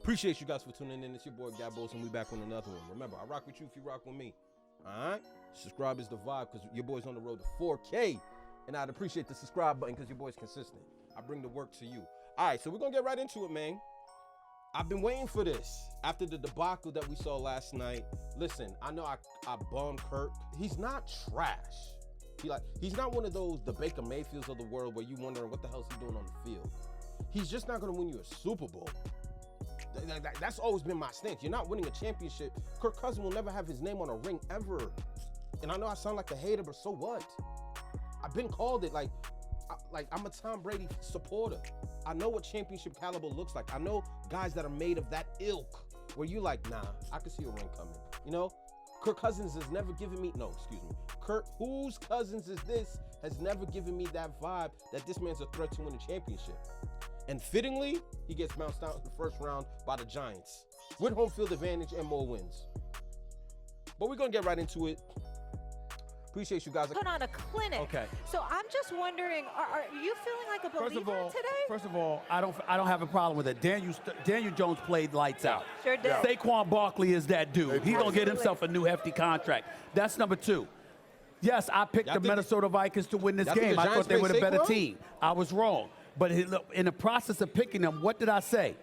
Appreciate you guys for tuning in. It's your boy Gabos, and we back on another one. Remember, I rock with you if you rock with me. All right? Subscribe is the vibe because your boy's on the road to 4K. And I'd appreciate the subscribe button because your boy's consistent. I bring the work to you. All right, so we're going to get right into it, man. I've been waiting for this after the debacle that we saw last night. Listen, I know I bummed Kirk. He's not trash. He's not one of those the Baker Mayfields of the world where you wondering what the hell's he doing on the field. He's just not going to win you a Super Bowl. That's always been my stance. You're not winning a championship. Kirk Cousins will never have his name on a ring ever. And I know I sound like a hater, but so what? I've been called it. Like I'm a Tom Brady supporter. I know what championship caliber looks like. I know guys that are made of that ilk where you like, nah, I can see a ring coming. You know, Kirk Cousins has never given me, whose Cousins is this has never given me that vibe that this man's a threat to win a championship. And fittingly, he gets bounced out in the first round by the Giants with home field advantage and more wins. But we're going to get right into it. Appreciate you guys. Put on a clinic. Okay. So I'm just wondering, are you feeling like a believer today? First of all, I don't have a problem with it. Daniel Jones played lights out. Sure did. Saquon Barkley is that dude. He's gonna get himself a new hefty contract. That's number two. Yes, I picked the Minnesota Vikings to win this game. I thought they were the better team. I was wrong. But in the process of picking them, what did I say?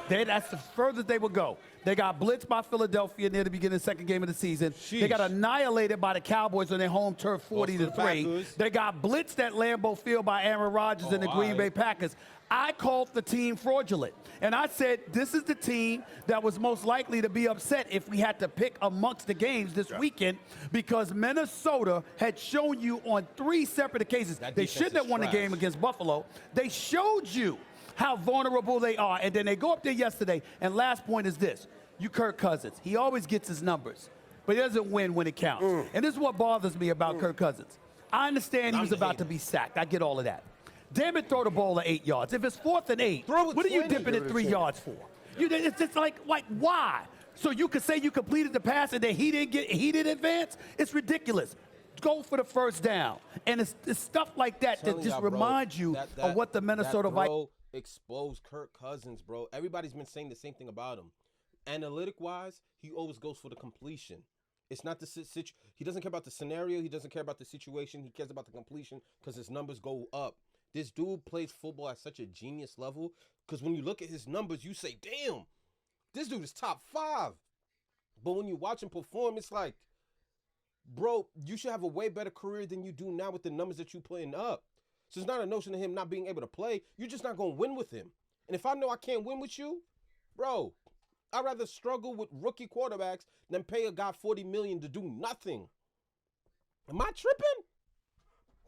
That's the furthest they would go. They got blitzed by Philadelphia near the beginning of the second game of the season. Sheesh. They got annihilated by the Cowboys on their home turf 40-3. They got blitzed at Lambeau Field by Aaron Rodgers and the Green Bay Packers. I called the team fraudulent. And I said, this is the team that was most likely to be upset if we had to pick amongst the games this weekend because Minnesota had shown you on 3 separate occasions. They shouldn't have won the game against Buffalo. They showed you how vulnerable they are. And then they go up there yesterday, and last point is this. You Kirk Cousins, he always gets his numbers, but he doesn't win when it counts. And this is what bothers me about Kirk Cousins. I understand he was about to be sacked. I get all of that. Damn it, throw the ball at 8 yards. If it's 4th and 8, what are you dipping at 3 yards for? It's just like why? So you could say you completed the pass and then he didn't advance? It's ridiculous. Go for the first down. And it's stuff like that that just reminds you of what the Minnesota Vikings expose Kirk Cousins, bro. Everybody's been saying the same thing about him. Analytic-wise, he always goes for the completion. It's not the situation. He doesn't care about the scenario. He doesn't care about the situation. He cares about the completion because his numbers go up. This dude plays football at such a genius level because when you look at his numbers, you say, damn, this dude is top 5. But when you watch him perform, it's like, bro, you should have a way better career than you do now with the numbers that you're putting up. So it's not a notion of him not being able to play. You're just not going to win with him. And if I know I can't win with you, bro, I'd rather struggle with rookie quarterbacks than pay a guy $40 million to do nothing. Am I tripping?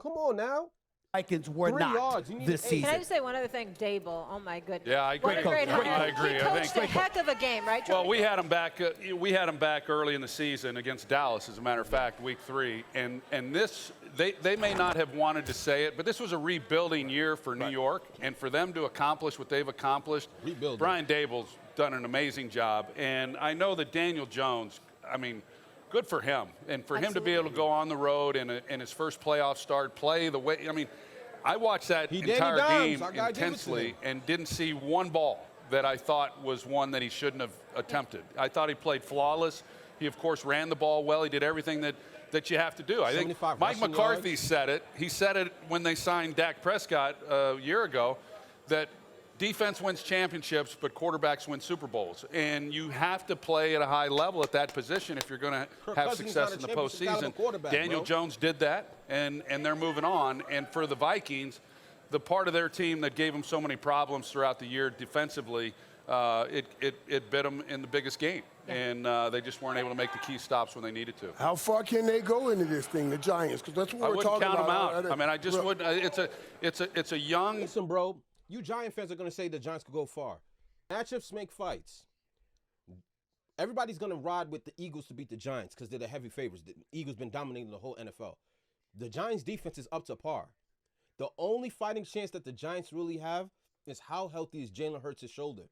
Come on now. Vikings were not this season. Can I just say one other thing? Dable, oh my goodness. Yeah, I agree. What a great hire. I agree. He coached a heck of a game, right? Well, we had him back. We had him back early in the season against Dallas, as a matter of fact, week 3. And this, they may not have wanted to say it, but this was a rebuilding year for New York, and for them to accomplish what they've accomplished. Brian Dable's done an amazing job, and I know that Daniel Jones. I mean, good for him, and for him to be able to go on the road in his first playoff start, play the way. I mean, I watched that entire game intensely and didn't see one ball that I thought was one that he shouldn't have attempted. I thought he played flawless. He, of course, ran the ball well. He did everything that you have to do. I think Mike McCarthy said it. He said it when they signed Dak Prescott a year ago, that defense wins championships, but quarterbacks win Super Bowls. And you have to play at a high level at that position if you're going to have success in the postseason. Daniel Jones did that, and they're moving on. And for the Vikings, the part of their team that gave them so many problems throughout the year defensively, it bit them in the biggest game. And they just weren't able to make the key stops when they needed to. How far can they go into this thing, the Giants? Because that's what we're talking about. I wouldn't count them out. I mean, I just wouldn't. It's a young. Listen, bro. You Giant fans are going to say the Giants could go far. Matchups make fights. Everybody's going to ride with the Eagles to beat the Giants because they're the heavy favorites. The Eagles been dominating the whole NFL. The Giants' defense is up to par. The only fighting chance that the Giants really have is how healthy is Jalen Hurts' shoulder.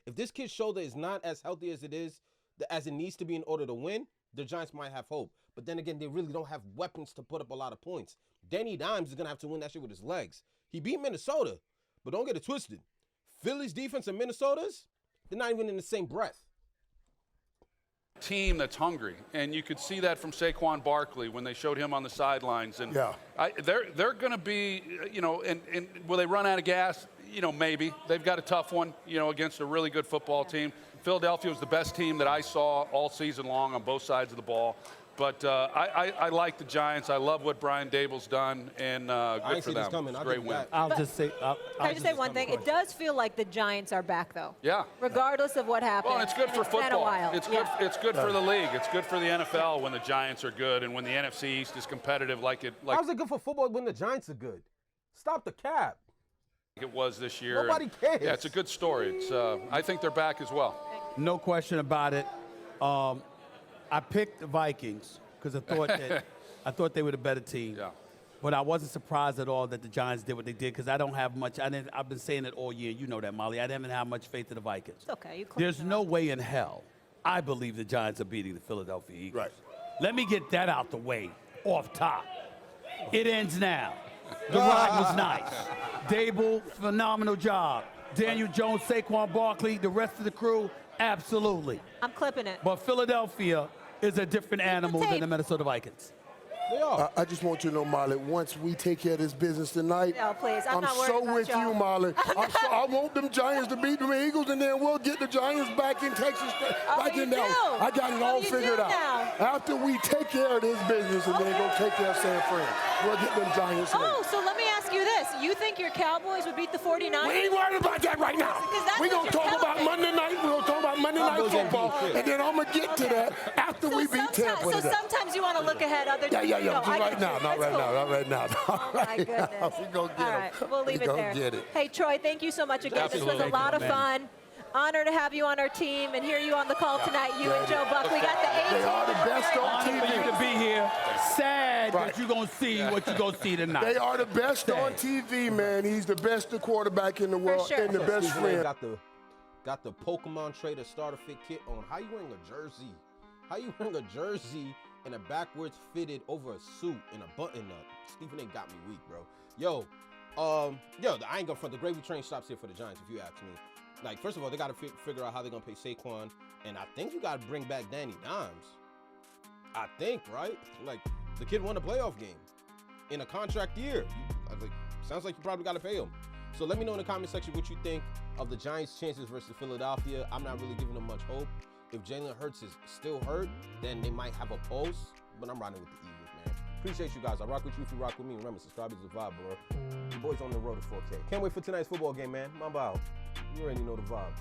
If this kid's shoulder is not as healthy as it needs to be in order to win, the Giants might have hope. But then again, they really don't have weapons to put up a lot of points. Danny Dimes is going to have to win that shit with his legs. He beat Minnesota. But don't get it twisted. Philly's defense and Minnesota's, They're not even in the same breath. Team that's hungry, and you could see that from Saquon Barkley when they showed him on the sidelines. And Yeah. they're going to be, and will they run out of gas? Maybe. They've got a tough one, against a really good football team. Philadelphia was the best team that I saw all season long on both sides of the ball. But I like the Giants. I love what Brian Dable's done, and good for them. Coming. Great win. I'll just say. Can I just say one thing? It does feel like the Giants are back, though. Yeah. Regardless of what happened. Well, and it's good for It's been a football. while. It's good. It's good for the league. It's good for the NFL when the Giants are good and when the NFC East is competitive like How's it good for football when the Giants are good? Stop the cap. it was this year. Nobody cares. Yeah, it's a good story. It's. I think they're back as well. No question about it. I picked the Vikings because I thought they were the better team. Yeah. But I wasn't surprised at all that the Giants did what they did because I don't have much. I've been saying it all year. You know that, Molly. I didn't have much faith in the Vikings. It's okay. You There's no way in hell I believe the Giants are beating the Philadelphia Eagles. Right. Let me get that out the way off top. It ends now. The ride was nice. Dable, phenomenal job. Daniel Jones, Saquon Barkley, the rest of the crew, absolutely. I'm clipping it. But Philadelphia is a different animal than the Minnesota Vikings. They are. I just want you to know, Molly, once we take care of this business tonight, No, please. I'm not worried so about with y'all. you, Molly. I want them Giants to beat them Eagles, and then we'll get the Giants back in Texas, back you in Dallas. do. I got it Oh, all you figured do out. now. After we take care of this business and then go take care of San Fran, we'll get them Giants later. Oh, so let me ask you this. You think your Cowboys would beat the 49ers? We ain't worried about that right now. Because that's We're what going to you're talk about telling me. Monday night. We're going to talk about Monday night those football, MVP and then I'm going to get to that after we beat Tampa So today. sometimes you want to look ahead. Other Yeah. No, Just I right get now. you. Not That's right cool. now. Not right now. Oh, my goodness. We going to get All them. right, we'll leave We it gonna there. get it. Hey, Troy, thank you so much again. This was a Absolutely. lot of fun. Honor to have you on our team and hear you on the call tonight. You and Joe Buck. We got the A-team. They are the best on Honor for you TV. to be here. Sad Right. that you're going to see what you're going to see tonight. They are the best on TV, man. He's the best quarterback in the world sure. and the best Stephen A. friend. got the Pokemon Trader starter fit kit on. How you wearing a jersey? How you wearing a jersey and a backwards fitted over a suit and a button up? Stephen A. got me weak, bro. Yo, I ain't gonna front. The gravy train stops here for the Giants, if you ask me. Like, first of all, they got to figure out how they're gonna pay Saquon, and I think you got to bring back Danny Dimes. I think, right? Like, the kid won a playoff game in a contract year. Sounds like you probably got to pay him. So let me know in the comment section what you think of the Giants' chances versus Philadelphia. I'm not really giving them much hope. If Jalen Hurts is still hurt, then they might have a pulse. But I'm riding with the Eagles, man. Appreciate you guys. I rock with you if you rock with me. Remember, subscribe is the vibe, bro. Your boys on the road to 4K. Can't wait for tonight's football game, man. Mamba out. You already know the vibes.